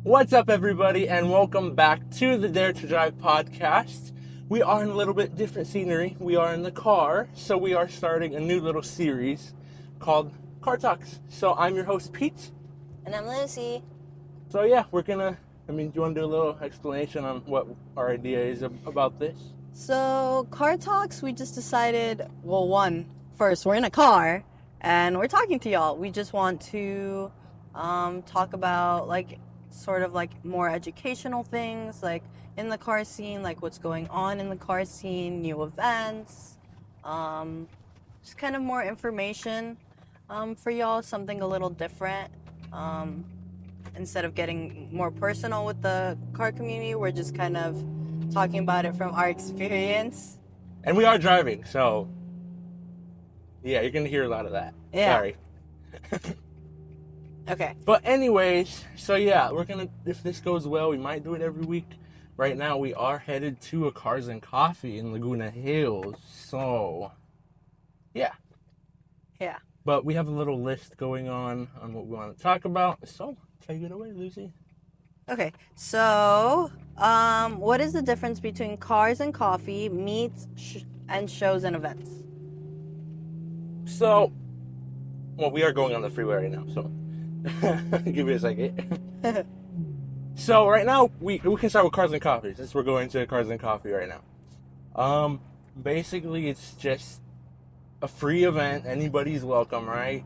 What's up, everybody, and welcome back to the Dare to Drive podcast. We are in a little bit different scenery. We are in the car, so we are starting a new little series called Car Talks. So I'm your host, Pete. And I'm Lucy. So yeah, do you want to do a little explanation on what our idea is about this? So, Car Talks, we just decided, first, we're in a car and we're talking to y'all. We just want to talk about, sort of more educational things, like in the car scene, like what's going on in the car scene, new events, just kind of more information for y'all, something a little different. Instead of getting more personal with the car community, we're just kind of talking about it from our experience. And we are driving, so yeah, you're going to hear a lot of that. Yeah. Sorry. Okay. But anyways, so yeah, if this goes well, we might do it every week. Right now, we are headed to a Cars and Coffee in Laguna Hills. So, yeah. Yeah. But we have a little list going on what we want to talk about. So, take it away, Lucy. Okay. So, what is the difference between Cars and Coffee, meets, and shows and events? So, we are going on the freeway right now, so give me a second. So right now we can start with Cars and Coffee, since we're going to Cars and Coffee right now. Basically it's just a free event. Anybody's welcome, right?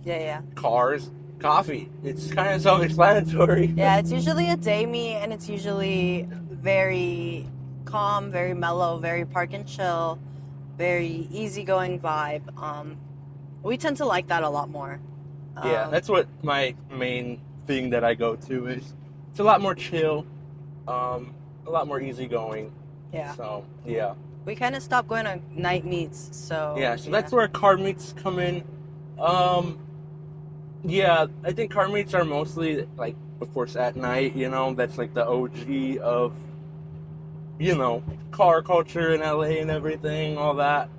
Yeah. Cars, coffee. It's kind of self-explanatory. Yeah, it's usually a day meet, and it's usually very calm, very mellow, very park and chill, very easygoing vibe. We tend to like that a lot more. Yeah, that's what my main thing that I go to is. It's a lot more chill, a lot more easygoing. Yeah. So, yeah. We kind of stopped going to night meets, so... Yeah, so that's where car meets come in. Yeah, I think car meets are mostly, of course, at night, that's the OG of, car culture in LA and everything, all that.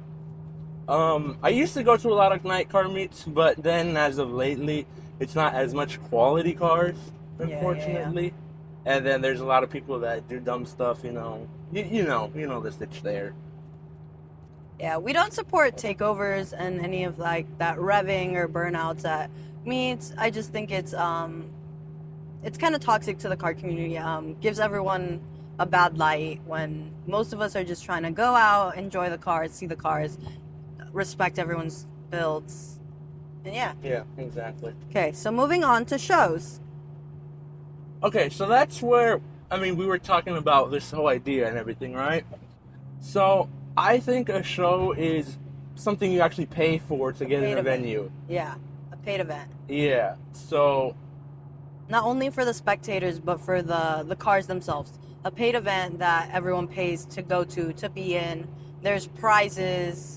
I used to go to a lot of night car meets, but then as of lately, it's not as much quality cars, unfortunately. Yeah. And then there's a lot of people that do dumb stuff, you know the stitch there. Yeah, we don't support takeovers and any of that revving or burnouts at meets. I just think it's kind of toxic to the car community. Gives everyone a bad light when most of us are just trying to go out, enjoy the cars, see the cars, respect everyone's builds, and yeah. Yeah, exactly. Okay, so moving on to shows. Okay, so that's where, we were talking about this whole idea and everything, right? So, I think a show is something you actually pay for to get in a venue. Yeah, a paid event. Yeah, so... Not only for the spectators, but for the cars themselves. A paid event that everyone pays to go to be in. There's prizes.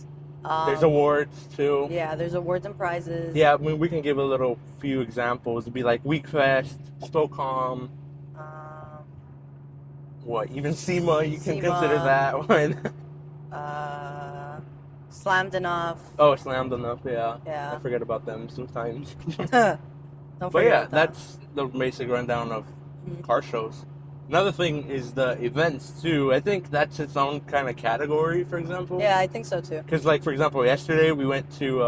There's awards, too. Yeah, there's awards and prizes. Yeah, we can give a few examples. It'd be like Week Fest, Spocom. Even SEMA, you can consider that one. Slammed Enough. Oh, Slammed Enough, yeah. Yeah. I forget about them sometimes. Don't forget about that's the basic rundown of car shows. Another thing is the events, too. I think that's its own kind of category, for example. Yeah, I think so, too. Because, for example, yesterday we went to,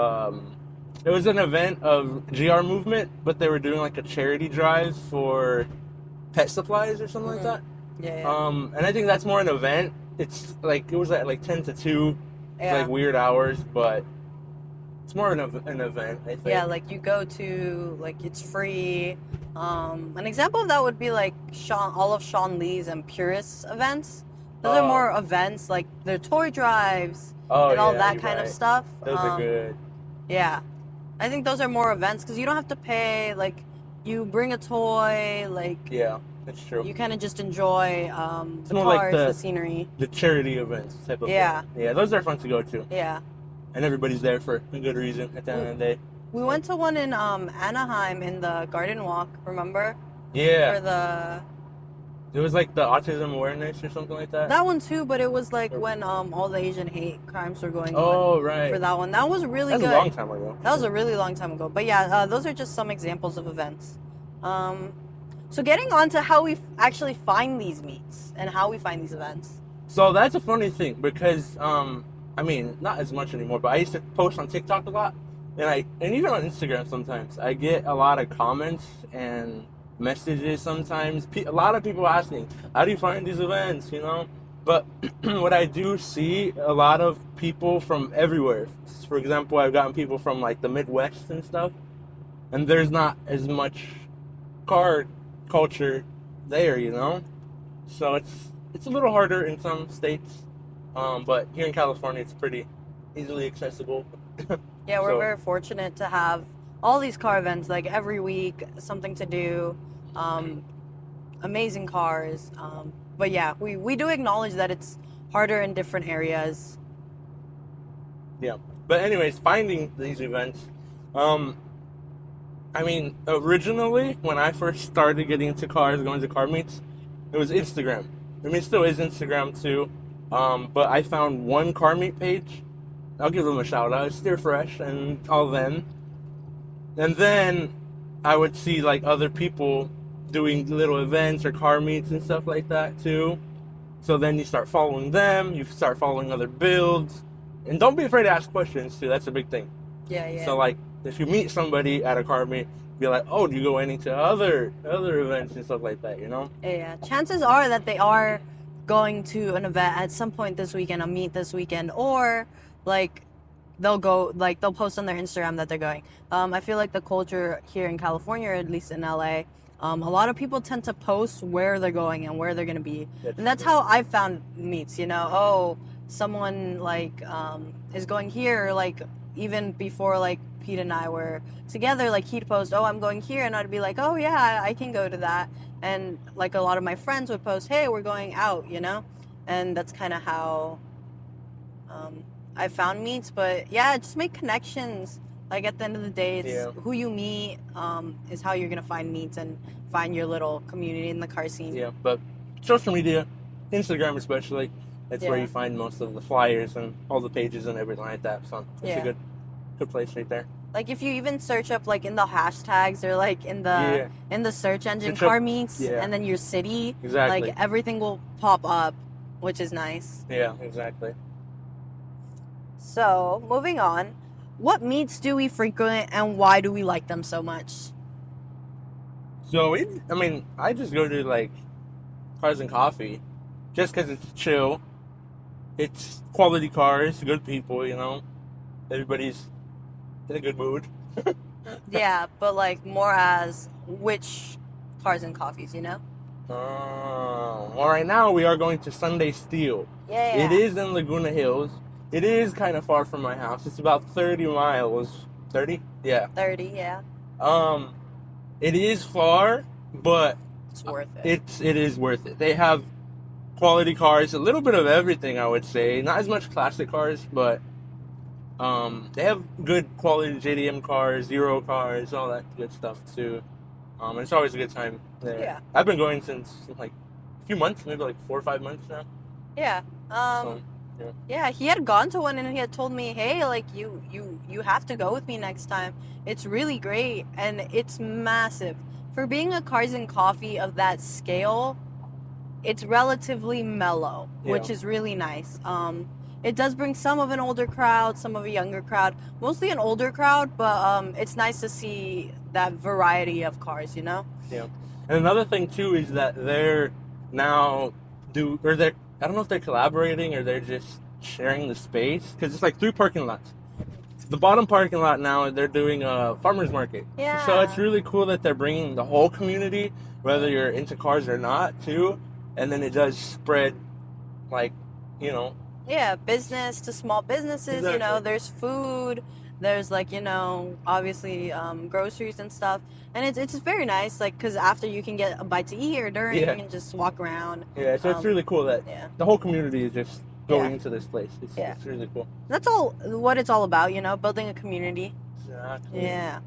it was an event of GR Movement, but they were doing, a charity drive for pet supplies or something like that. Yeah. And I think that's more an event. It's, it was at, 10 to 2. Yeah. It's, weird hours, but it's more an event, I think. Yeah, you go to, it's free. An example of that would be all of Sean Lee's and Purist's events. Those are more events, their toy drives and all that kind of stuff. Those are good. Yeah. I think those are more events because you don't have to pay, you bring a toy, Yeah, that's true. You kind of just enjoy it's the more cars, the scenery. The charity events type of thing. Yeah, those are fun to go to. Yeah. And everybody's there for a good reason at the end of the day. We went to one in Anaheim in the Garden Walk, remember? Yeah. For it was the autism awareness or something like that? That one too, but it was when all the Asian hate crimes were going on. Oh, right. For that one. That was really good. That was a long time ago. That was a really long time ago. But yeah, those are just some examples of events. So getting on to how we actually find these meets and how we find these events. So that's a funny thing because I mean, not as much anymore, but I used to post on TikTok a lot, and even on Instagram sometimes. I get a lot of comments and messages sometimes. A lot of people asking, "How do you find these events?" You know, but what I do see a lot of people from everywhere. For example, I've gotten people from like the Midwest and stuff, and there's not as much car culture there, you know. So it's a little harder in some states, but here in California, it's pretty easily accessible. Yeah, we're So very fortunate to have all these car events like every week, something to do, um, amazing cars. But yeah, we do acknowledge that it's harder in different areas. yeah. But anyways, finding these events, um, I mean, originally when I first started getting into cars, going to car meets, it was Instagram. I mean, it still is Instagram too. But I found one car meet page. I'll give them a shout out. It's Steer Fresh and all them. And then I would see like other people doing little events or car meets and stuff like that too. So then you start following them, you start following other builds. And don't be afraid to ask questions too, that's a big thing. Yeah, yeah. So like if you meet somebody at a car meet, be like, oh, do you go into other events and stuff like that, you know? Yeah, chances are that they are going to an event at some point this weekend, a meet this weekend, or like they'll post on their Instagram that they're going. I feel like the culture here in California, or at least in LA, a lot of people tend to post where they're going and where they're gonna be, and that's how I found meets. You know, oh, someone like is going here, like even before like Pete and I were together, like he'd post, oh, I'm going here, and I'd be like, oh yeah, I can go to that. And like a lot of my friends would post, hey, we're going out, you know? And that's kind of how I found meets. But yeah, just make connections. Like at the end of the day, it's who you meet is how you're going to find meets and find your little community in the car scene. Yeah, but social media, Instagram especially, that's where Yeah. you find most of the flyers and all the pages and everything like that. So it's Yeah. a good place right there. Like if you even search up like in the hashtags or like in the search engine Search up- car meets yeah. and then your city, Exactly. like everything will pop up, which is nice. Yeah, exactly. So moving on, what meets do we frequent and why do we like them so much? So I just go to like Cars and Coffee, just because it's chill. It's quality cars, good people, you know. Everybody's in a good mood. Yeah, but like more as which cars and coffees, you know? Well, right now we are going to Sunday Steel. Yeah. It is in Laguna Hills. It is kind of far from my house. It's about 30 miles. 30? Yeah. 30, yeah. It is far, but It's worth it. it is worth it. They have quality cars, a little bit of everything, I would say. Not as much classic cars, but they have good quality JDM cars, Zero cars, all that good stuff too. And it's always a good time there. Yeah. I've been going since like a few months, maybe like 4 or 5 months now. Yeah. So, Yeah, he had gone to one and he had told me, "Hey, like you have to go with me next time. It's really great and it's massive. For being a Cars and Coffee of that scale, it's relatively mellow, which Yeah. is really nice. It does bring some of an older crowd, some of a younger crowd, mostly an older crowd, but it's nice to see that variety of cars, you know? yeah. And another thing too is that they're now I don't know if they're collaborating or they're just sharing the space because it's like 3 parking lots. The bottom parking lot now they're doing a farmers market. Yeah. So it's really cool that they're bringing the whole community, whether you're into cars or not, too. And then it does spread, like, you know. Yeah, business to small businesses, you know, Exactly. there's food, there's like, you know, obviously groceries and stuff. And it's just very nice, like, because after you can get a bite to eat or during Yeah. and just walk around. Yeah, so it's really cool that Yeah. the whole community is just going Yeah. into this place. Yeah. It's really cool. That's all what it's all about, you know, building a community. Exactly. Yeah.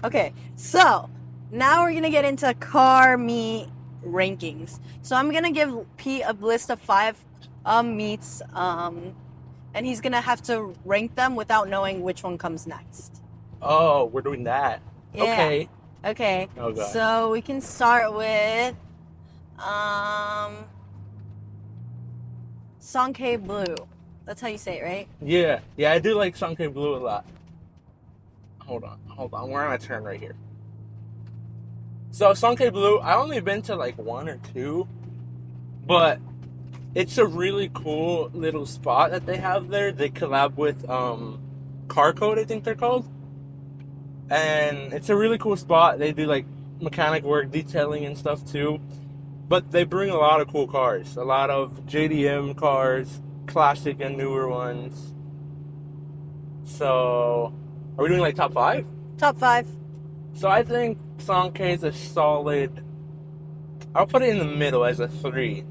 Okay, so now we're going to get into car meet rankings. So I'm going to give Pete a list of 5 meets, and he's going to have to rank them without knowing which one comes next. Oh, we're doing that. Yeah. Okay. Okay. Oh, God. So we can start with Sankei Blue. That's how you say it, right? Yeah, I do like Sankei Blue a lot. Hold on. We're on a turn right here. So Sankei Blue, I only been to like one or two, but it's a really cool little spot that they have there. They collab with Car Code, I think they're called, and it's a really cool spot. They do like mechanic work, detailing, and stuff too. But they bring a lot of cool cars, a lot of JDM cars, classic and newer ones. So, are we doing like top five? Top 5. So I think Sankei is a solid. I'll put it in the middle as a 3.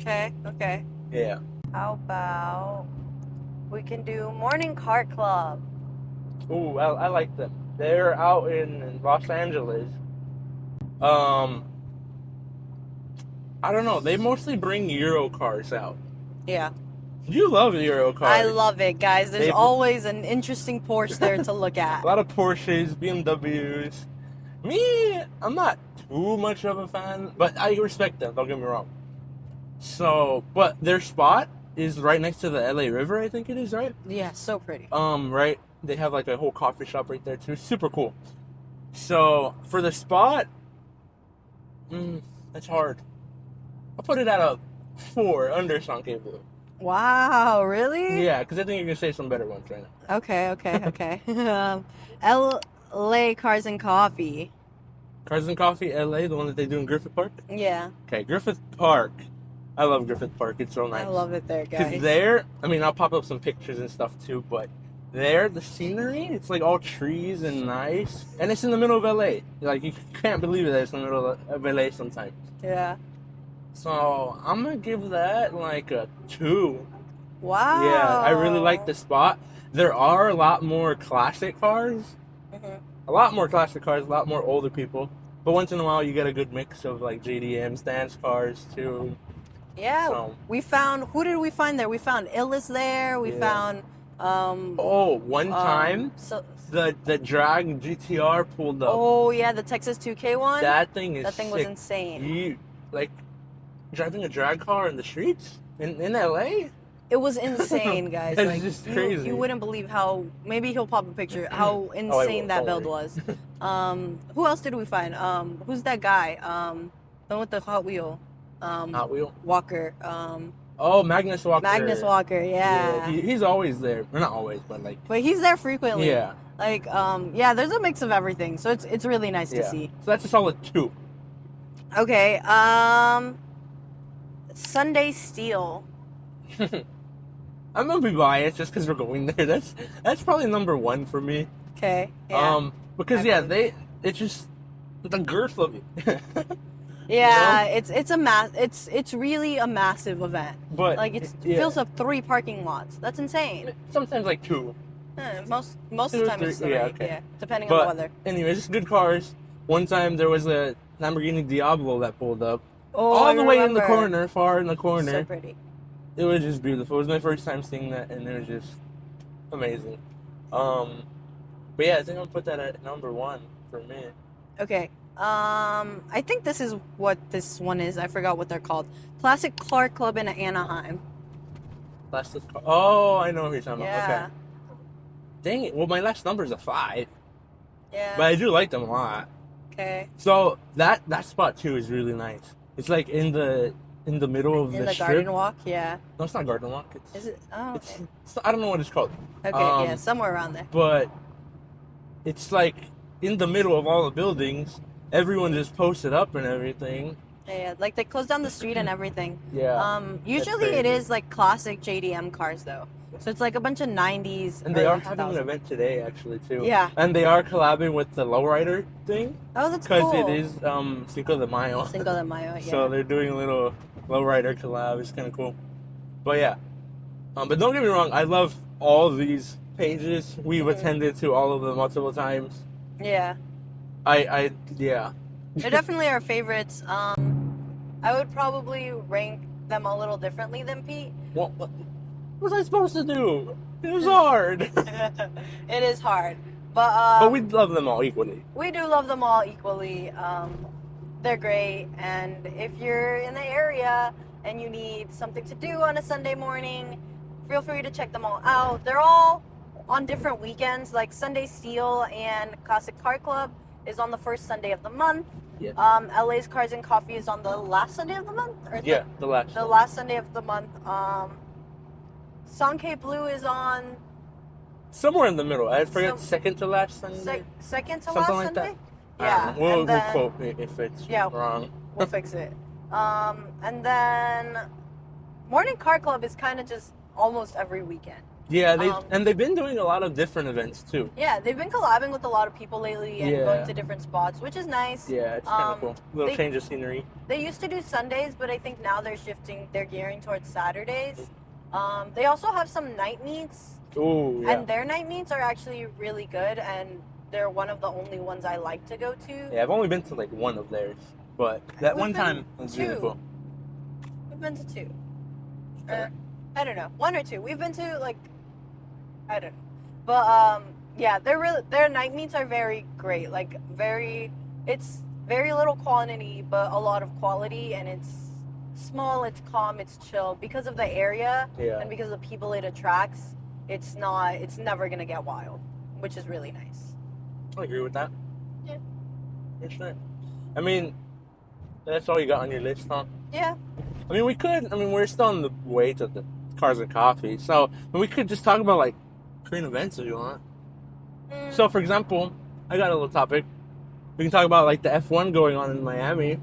Okay. Okay. Yeah. How about we can do Morning Kart Club? Ooh, I like them. They're out in Los Angeles. I don't know. They mostly bring Euro cars out. Yeah. You love Euro cars. I love it, guys. There's always an interesting Porsche there to look at. A lot of Porsches, BMWs. Me, I'm not too much of a fan, but I respect them. Don't get me wrong. So, but their spot is right next to the LA River. I think it is, right? Yeah, so pretty. Right. They have like a whole coffee shop right there too. Super cool. So for the spot, that's hard. I'll put it at a 4 under Sankei Blue. Wow, really? Yeah, because I think you're gonna say some better ones right now. Okay. LA Cars and Coffee. Cars and Coffee, LA, the one that they do in Griffith Park. Yeah. Okay, Griffith Park. I love Griffith Park. It's so nice. I love it there, guys. Because there, I mean, I'll pop up some pictures and stuff too, but there, the scenery, it's like all trees and nice. And it's in the middle of LA. Like, you can't believe it that it's in the middle of LA sometimes. Yeah. So, I'm going to give that like a 2. Wow. Yeah, I really like the spot. There are a lot more classic cars. Mm-hmm. A lot more classic cars, a lot more older people. But once in a while, you get a good mix of like JDMs, dance cars too. Yeah, So, we found. Who did we find there? We found Illis there. We found. One time So. the drag GTR pulled up. Oh yeah, the Texas 2K one. That thing is That thing sick. was insane. You like driving a drag car in the streets in LA? It was insane, guys. It's Like, just crazy. You wouldn't believe how. Maybe he'll pop a picture. How insane that build was. Who else did we find? Who's that guy? The one with the Hot Wheel. Hot Wheel. Walker. Oh, Magnus Walker. Magnus Walker. Yeah. He's always there. Well, not always, but like. But he's there frequently. Yeah. Like, yeah, there's a mix of everything, so it's really nice to see. So that's a solid 2. Okay, Sunday Steel. I'm gonna be biased just because we're going there. That's probably number 1 for me. Okay. Yeah. Because it's just the girth of it. Yeah, You know? it's really a massive event. But Like it fills up 3 parking lots. That's insane. sometimes like 2. Most of 2 the or time it's 3, 3. yeah, Yeah, okay. depending on the weather. Anyways, it's good cars. One time there was a Lamborghini Diablo that pulled up Oh, all I the way in the remember. corner, far in the corner. So pretty. It was just beautiful. It was my first time seeing that, and it was just amazing. But yeah, I think I'll put that at number 1 for me. Okay. I think this is what this one is. I forgot what they're called. Classic Car Club in Anaheim. Last car. Oh, I know what you're talking Yeah. about. Okay. Dang it. Well, my last number is a 5, Yeah. but I do like them a lot. Okay. So that spot too is really nice. It's like in the middle of In the the strip. garden walk, yeah. No, it's not garden walk. Is it? Oh, It's, okay. it's I don't know what it's called. Okay, yeah, somewhere around there. But it's like in the middle of all the buildings. Everyone just posted up and everything. Yeah, like they closed down the street and everything. Yeah. Usually it crazy. is like classic JDM cars though. So it's like a bunch of 90s. And they are early having an 2000s. event today, actually, too. Yeah. And they are collabing with the lowrider thing. Oh, that's Because cool. it is Cinco de Mayo. Cinco de Mayo, yeah. So they're doing a little lowrider collab. It's kind of cool. But yeah. But don't get me wrong. I love all of these pages. We've attended to all of them multiple times. Yeah. Yeah. They're definitely our favorites. I would probably rank them a little differently than Pete. What was I supposed to do? It was hard. It is hard. But we love them all equally. we do love them all equally. They're great, and if you're in the area and you need something to do on a Sunday morning, feel free to check them all out. They're all on different weekends, like Sunday Steel and Classic Car Club is on the first Sunday of the month. Yeah. LA's Cars and Coffee is on the last Sunday of the month? Or The last. the last Sunday of the month. Sankei Blue is on Somewhere in the middle. I forget, second to last Sunday. second to Something last like Sunday? that. Yeah. We'll and then, quote me if it's Yeah. wrong. We'll fix it. And then Morning Car Club is kind of just almost every weekend. Yeah, Um, they've been doing a lot of different events too. Yeah, they've been collabing with a lot of people lately and Yeah. going to different spots, which is nice. Yeah, it's kind of cool. Little they- change of scenery. They used to do Sundays, but I think now they're gearing towards Saturdays. They also have some night meets, Ooh, yeah. and their night meets are actually really good, and they're one of the only ones I like to go to. Yeah, I've only been to like one of theirs, but that We've one been time was two. beautiful. We've been to two. I don't know, one or two. We've been to like, I don't know, but yeah, their night meets are very great. Like it's very little quantity, but a lot of quality, and it's small, it's calm, it's chill because of the area Yeah. and because of the people it attracts. It's never gonna get wild, which is really nice. I agree with that. Yeah. For sure. I mean, that's all you got on your list, huh? Yeah. I mean, we're still on the way to the Cars and Coffee, so we could just talk about like Korean events if you want. So, for example, I got a little topic. We can talk about like the F1 going on in Miami.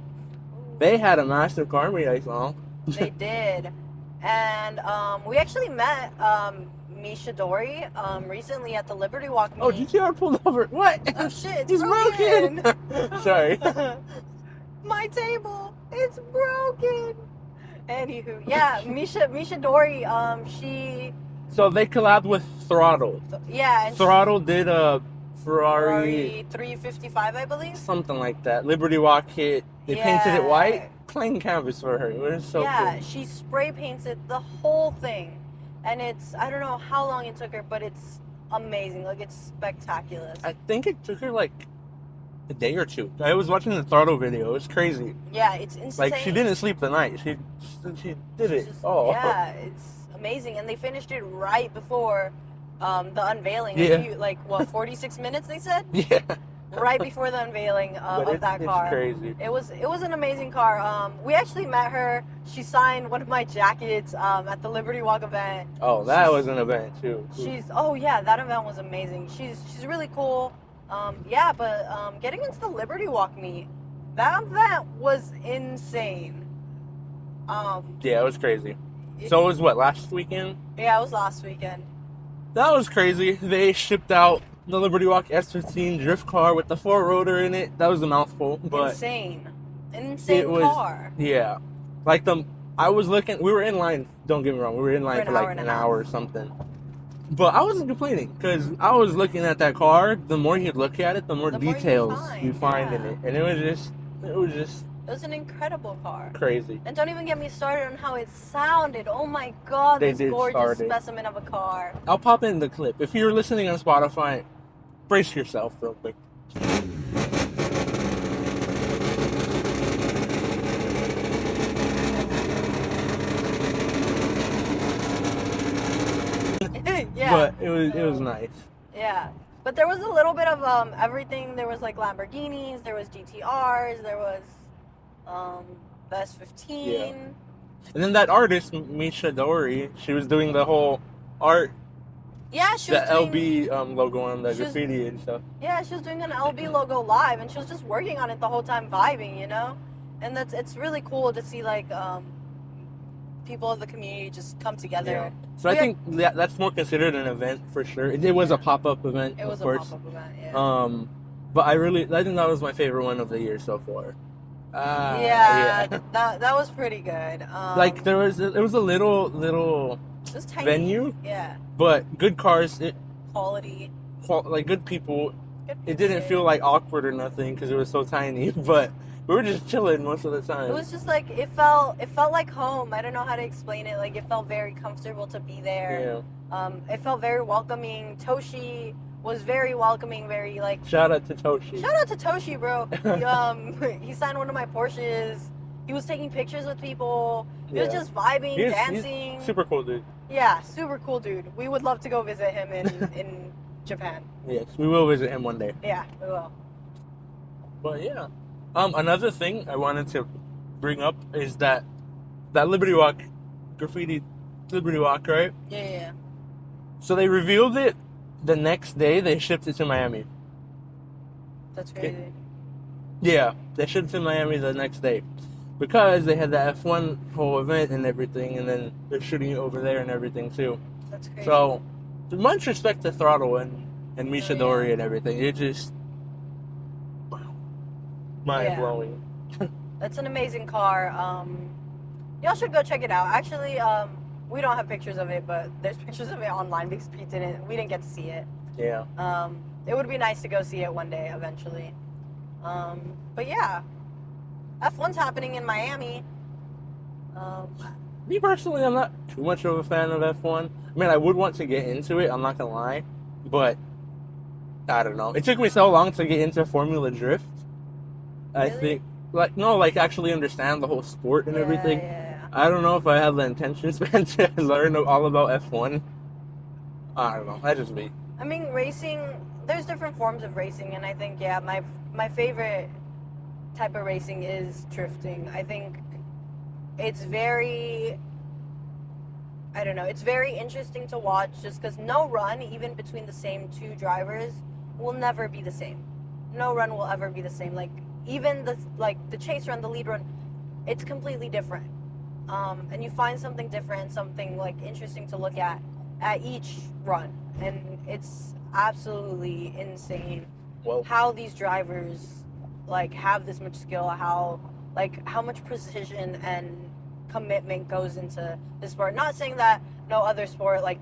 They had a massive car meet, I saw. They did. And we actually met Misha Dori recently at the Liberty Walk meet. Oh, GTR pulled over. What? Oh shit, it's He's broken. Sorry. My table, it's broken. Anywho, yeah, Misha Dori, she, So they collabed with Throttle. yeah, and Throttle did a Ferrari 355, I believe. something like that. Liberty Walk kit. They painted it Yeah. white. Plain canvas for her. It was so Yeah, cool. she spray painted the whole thing, and I don't know how long it took her, but it's amazing. Like, it's spectacular. I think it took her like a day or two. I was watching the Throttle video. It was crazy. Yeah, it's insane. Like she didn't sleep the night. She did it. Just- Oh. Yeah, it's amazing, and they finished it right before the unveiling. Yeah. 46 minutes they said? Yeah. Right before the unveiling But of that car. It's crazy. It was an amazing car. We actually met her. She signed one of my jackets at the Liberty Walk event. Oh, that was an event too. That event was amazing. She's really cool. Getting into the Liberty Walk meet, that event was insane. Yeah, it was crazy. So it was what, last weekend? Yeah, it was last weekend. That was crazy. They shipped out the Liberty Walk S15 drift car with the 4-rotor in it. That was a mouthful, but Insane it was, car. yeah. Like we were in line, don't get me wrong, we were in line for like and an a half. hour or something. But I wasn't complaining because I was looking at that car. The more you look at it, the more The more you details find, you find in yeah. it. And it was just It was an incredible car. crazy. And don't even get me started on how it sounded. Oh my god, They this did gorgeous start it. specimen of a car. I'll pop in the clip. If you're listening on Spotify, brace yourself real quick. Yeah. But it was nice. Yeah. But there was a little bit of everything. There was like Lamborghinis, there was GTRs, there was the S15. Yeah. And then that artist, Misha Dori, she was doing the whole art, Yeah, she the was doing, LB logo on the she was- graffiti and stuff. Yeah, she was doing an LB logo live, and she was just working on it the whole time, vibing, you know. And it's really cool to see like people of the community just come together. Yeah. So I think that's more considered an event for sure. It was a pop-up event, It was of a course. pop-up event. Yeah. But I think that was my favorite one of the year so far. Yeah, that was pretty good. Like it was a little it was tiny. venue, Yeah, but good cars, quality. like good people. Good It didn't music. feel like awkward or nothing because it was so tiny, but we were just chilling most of the time. It was just like it felt like home. I don't know how to explain it. Like it felt very comfortable to be there. Yeah. It felt very welcoming. Toshi was very welcoming, very like. Shout out to Toshi. Shout out to Toshi, bro. He signed one of my Porsches. He was taking pictures with people. He was just vibing, dancing. He's super cool dude. Yeah, super cool dude. We would love to go visit him in Japan. Yes, we will visit him one day. Yeah, we will. But yeah, another thing I wanted to bring up is that Liberty Walk, graffiti Liberty Walk, right? Yeah. So they revealed it the next day. They shipped it to Miami. That's crazy. Yeah, they shipped it to Miami the next day because they had the F1 whole event and everything, and then they're shooting it over there and everything too. That's crazy. So, much respect to Throttle and Misha Dori and everything. It just mind blowing. That's an amazing car. Y'all should go check it out. Actually, we don't have pictures of it, but there's pictures of it online because we didn't get to see it. Yeah. It would be nice to go see it one day eventually. But yeah, F1's happening in Miami. Me personally, I'm not too much of a fan of F1. I mean, I would want to get into it, I'm not gonna lie, but I don't know. It took me so long to get into Formula Drift. I think, actually understand the whole sport and everything. Yeah. I don't know if I have the intention span to learn all about F1. I don't know. That's just me. I mean, racing, there's different forms of racing, and I think, my favorite type of racing is drifting. I think it's very, it's very interesting to watch just because no run, even between the same two drivers, will never be the same. No run will ever be the same. Like, even the chase run, the lead run, it's completely different. And you find something different, something like interesting to look at each run. And it's absolutely insane how these drivers like have this much skill, how much precision and commitment goes into this sport. Not saying that no other sport like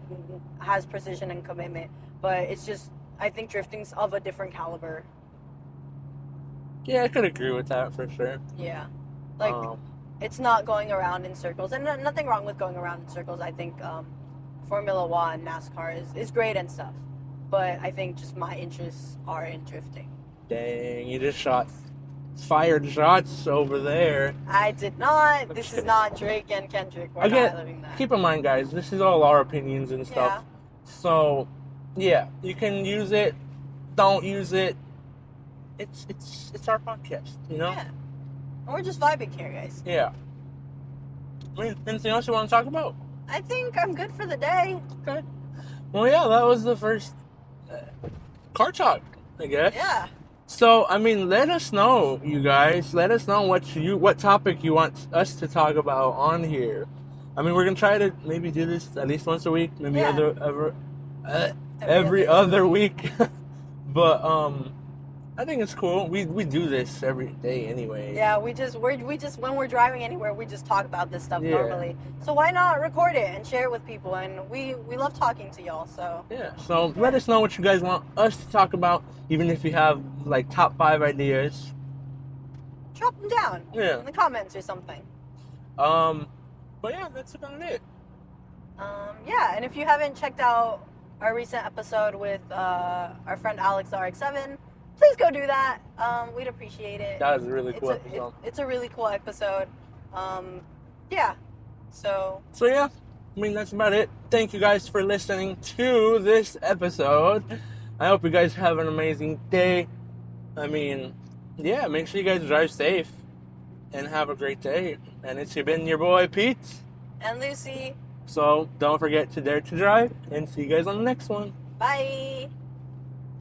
has precision and commitment, but it's just, I think drifting's of a different caliber. Yeah, I could agree with that for sure. Yeah. Like, it's not going around in circles. And nothing wrong with going around in circles. I think Formula One, NASCAR is great and stuff. But I think just my interests are in drifting. Dang, you just fired shots over there. I did not. This is not Drake and Kendrick. We're not living that. Keep in mind, guys, this is all our opinions and stuff. Yeah. So, yeah, you can use it, don't use it. It's our podcast, you know? Yeah. And we're just vibing here, guys. Yeah. I mean, anything else you want to talk about? I think I'm good for the day. Okay. Well, yeah, that was the first car talk, I guess. Yeah. So, I mean, let us know, you guys. Let us know what topic you want us to talk about on here. I mean, we're gonna try to maybe do this at least once a week, maybe every other week. But I think it's cool. We do this every day anyway. Yeah, we just when we're driving anywhere, we just talk about this stuff normally. So why not record it and share it with people? And we love talking to y'all. So yeah. So let us know what you guys want us to talk about. Even if you have like top 5 ideas, drop them down in the comments or something. But yeah, that's about it. Yeah, and if you haven't checked out our recent episode with our friend Alex, the RX-7, please go do that. We'd appreciate it. That was a really cool episode. It's a really cool episode. Yeah. So yeah, I mean, that's about it. Thank you guys for listening to this episode. I hope you guys have an amazing day. I mean, yeah, make sure you guys drive safe and have a great day. And it's been your boy Pete and Lucy. So don't forget to dare to drive, and see you guys on the next one. Bye.